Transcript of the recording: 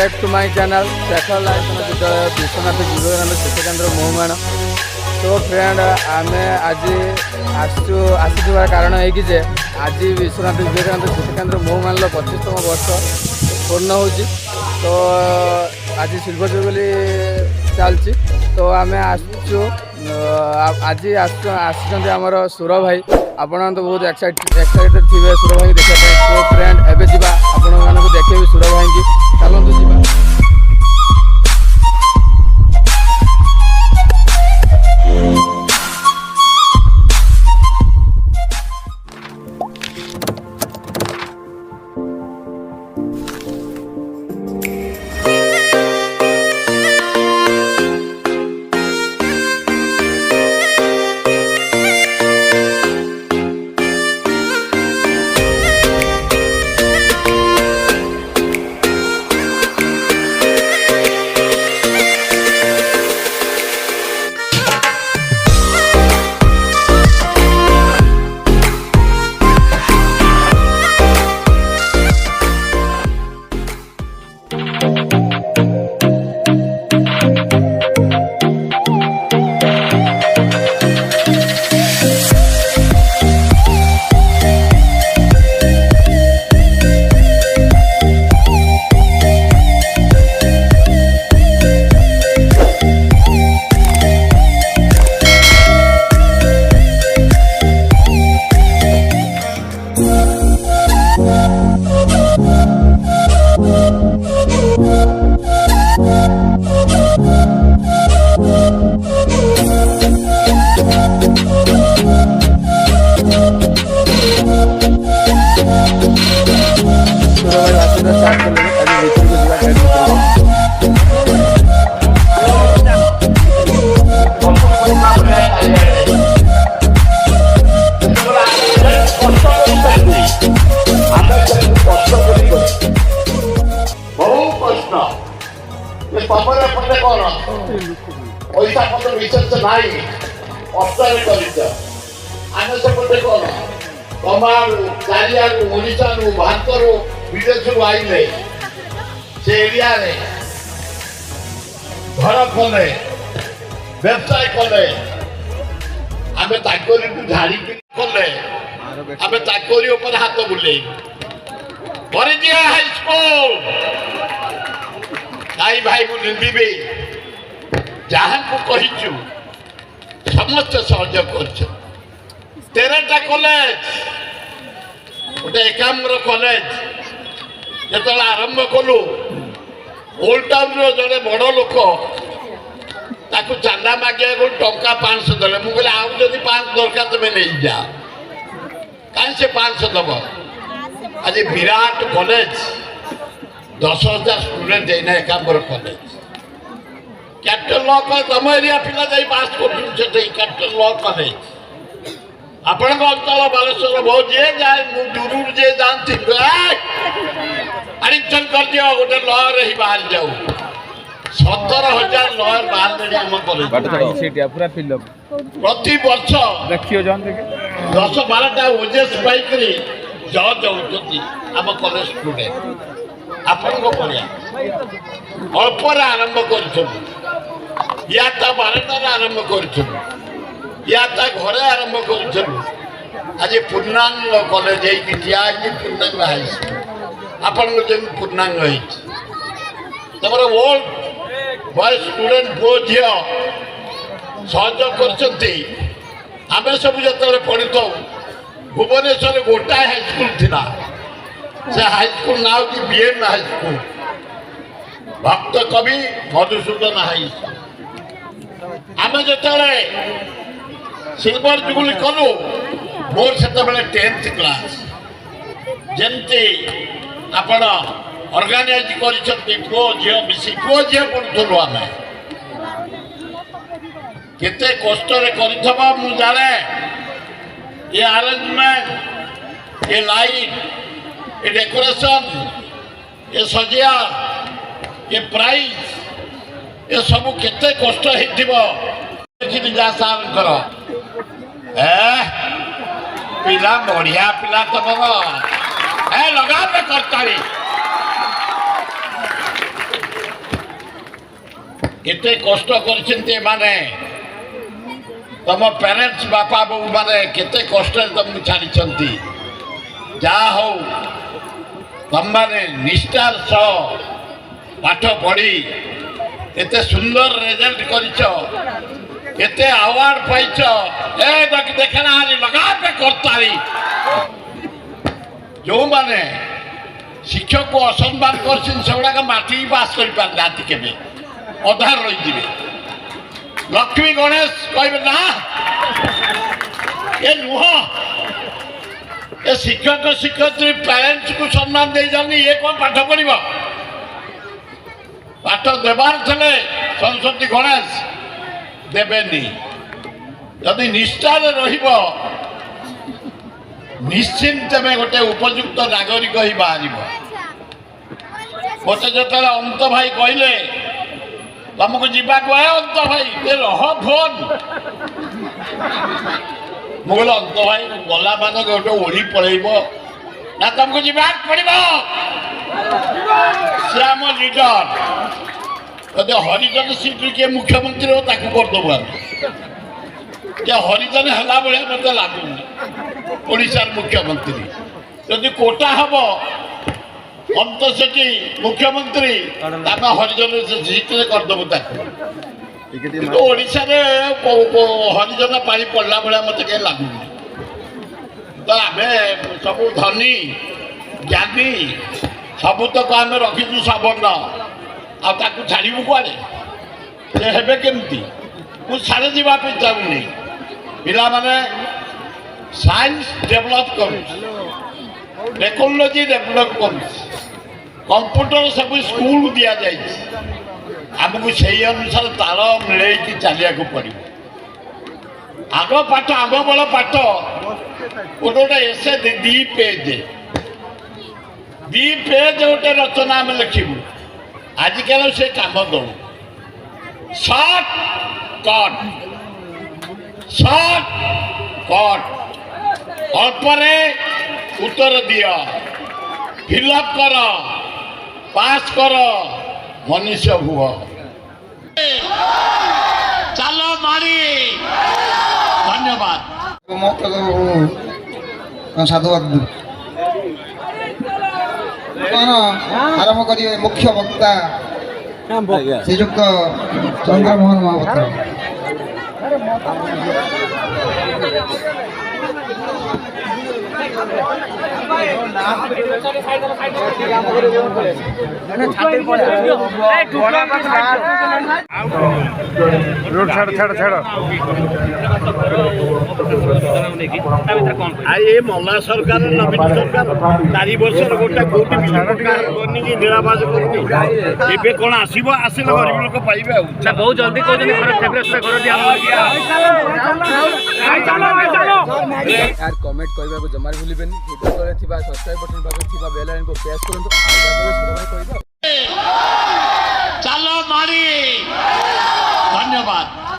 Back to my channel Shekhar life Vishwanath Vivekananda Shiksha Kendra मोहमान। तो friend आम आज आसुवार कारण है कि आज विश्वनाथ विवेकानंद शिक्षा केन्द्र मोहमान 25तम वर्ष पूर्ण हो। तो आज सिल्वर जुबली चलती। तो आम आज आमर सुर भाई आपण तो बहुत एक्साइटेड थे सुर भाई देखा। तो फ्रेंड एवं जा आपण देखे सुर भाई की चलतु जी। पैसा पत्र रिसर्च नाई अफ्तार कर आने सेपटे कौन कमाल चारियारू ओडिशारू भारतरू विदेशरू आइले से एरिया रे घर कले व्यवसाय कले आमे ताकोरी झाड़ी कले आमे ताकोरी ऊपर हाथ बुले परिजिया हाई स्कूल ताई भाई को निंदिबे जहाँ को कहीचु समस्त सहयोग कर 13टा कॉलेज गोटे एकाम्र कॉलेज जो आरंभ कलु ओल्ड टाउन जड़े बड़ लोक ताकू चांदा मागे को टंका 500 दे मुझे आउ जब 5 दरकार तुम्हें नहीं जा कहीं से 500 दब आज विराट कॉलेज 10,000 स्टूडेंट है Ekamra college capital law college तुम एरिया पिला जाई पास कर कैपिटल लॉ कॉलेज आपण अंचल बालेश्वर बहुत जे जाए दूर जे जानती एडमिशन कर दियो गोटे लॉयर ही बाहर जाऊ 17,000 लॉयर बाहर आम कॉलेज पूरा फिलअप प्रति वर्ष देखियो जन 10-12टा ओजेस बाइक रे जज होती आम कॉलेज स्टूडेंट आपण को पढ़िया अल्प आरंभ कर या 12टार आरंभ कर या घरे आरंभ कर आज पूर्णांग कॉलेज पूर्णांग हाई स्कूल आपण पूर्णांग ओल्ड बॉय स्टूडेंट पो झी सहयोग कर सब जो पढ़ी था भुवनेश्वर गोटाए हाई स्कूल थिला से हाई स्कूल ना हूँ बीएम हाई स्कूल भक्त कवि मधुसूदन हाई स्कूल आम जो सिल्वर जुबली कलु मोर से 10th क्लास जमती आपण ऑर्गेनाइज कर पुओ झी मिसी पुओ झी पढ़ुलु आम केते कष्ट कर जाने ये अरेंजमेंट ये लाइट ये डेकोरेशन ये सजिया ये प्राइज ये सब केते कष्ट देखी जा सार कर पिला बढ़िया पिला तुम लगा पे करता केते कष्ट करछन्ते माने तम पेरेंट्स बापा बो माने केते कष्ट तुम छाड़ी जा हो तुम माने निष्ठार सह पाठ पढ़ी केते सुंदर रिजल्ट करिछ केते अवार्ड पाइछ ए देखना हारी लगा पे करतारी जो माने शिक्षक को असम्मान करछन सेगुड़ा का माटी पास कर पार जाती केबे अधार रही दिबे लक्ष्मी गणेश कहबे ना ये नुह ये शिक्षक शिक्षयित्री पेरेंट्स को सम्मान दे जानी ये कौन पाठ पढ़िबो पाठ देवार थले सरस्वती गणेश देबेनी यदि निष्ठार रहिबो निश्चिंत में गोटे उपयुक्त नागरिक ही बाहर मत जो अंत भाई कहले तुमको जीवा है अंत भाई ये रह फोन मुझे अंत भाई गला मान गोटे ओढ़ी पड़ेब ना तुमको जीवा पड़ो से आम लीडर यदि हरिजन सीट किए मुख्यमंत्री हो ताकू करदेबू आम हरिजन है भाया मत लगुनि ओडिशार मुख्यमंत्री यदि कोटा हम अंत से मुख्यमंत्री हरिजन सीट करदेबू ओडिशा हरिजन पाई पड़ला भाया मत कहीं लगुनि तो आम सब धनी ज्ञानी सबुतक आम रखीचु सवर्ण आपको छाड़ू कुआड़े से हे केमती मुझे साड़े जावाई चाहूनी पिला माने साइंस डेभलप कर टेक्नोलोजी डेभलप कर कंप्यूटर सब स्कूल दि जाए आमको से अनुसार ताल मिले चलिया पड़ो आग पाठ आग बल पाठ गोटे गोटे एसे दी पेज गोटे रचना आम लिखू आजिकल से कम दौ शॉर्ट कट अल्परे उत्तर दिया फिलअप कर पास कर मनुष्य हुआ चलो मारी धन्यवाद साधुवाद आरंभ करिए मुख्य वक्ता श्रीयुक्त चंद्रमोहन महापात्र रोड छाड़ ये मल्ला सरकार नवीन सरकार 4 वर्ष गोटे कोटी बनी निराबाद कर कौन आसो आसिले गरीब लोक पाइबे बहुत जल्दी यार कमेंट करने को जमार भूलिबेनी वीडियो तले थिबा सब्सक्राइब बटन पाखे थिबा बेल आइकन को प्रेस करंतु आगे कहबा चलो मारी धन्यवाद।